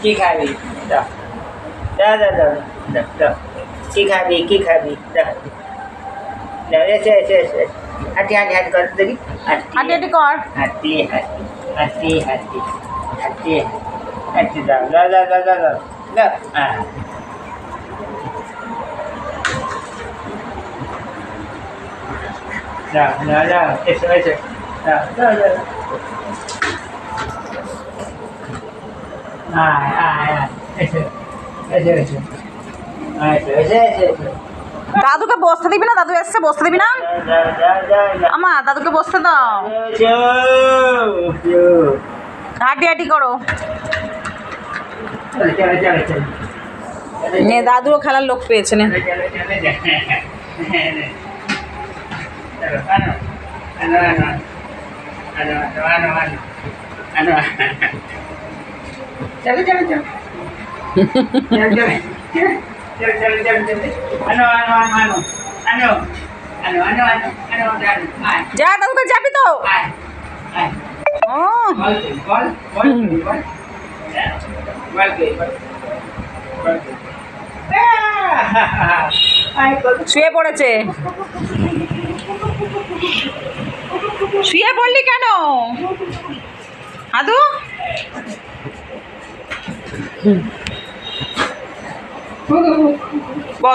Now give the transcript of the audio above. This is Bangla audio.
কি খাবি দা দা দা দা দা দা কি খাবি দা দা এসে এসে এসে হাঁটি হাঁটি হাঁটি কর দেখি হাঁটি হাঁটি কর। হাঁটি হাঁটি হাঁটি হাঁটি হাঁটি হাঁটি দা দা দা দা দা দা দা দা দা দা এসে এসে দা দা দা আয় আয় আয় এসে এসে এসে এসে এসে এসে দাদুকে বসতে দিবি না? দাদু এসছে, বসতে দিবি না? আমা দাদুকে বসতে দাও। হাঁটি হাঁটি করো। নে দাদুও খেলার লোক পেয়েছে নে। चलो चलो चलो যা দাদুকে যাবি তো? ও শুয়ে পড়েছে। শুয়ে পড়লি কেন হাদু? বস।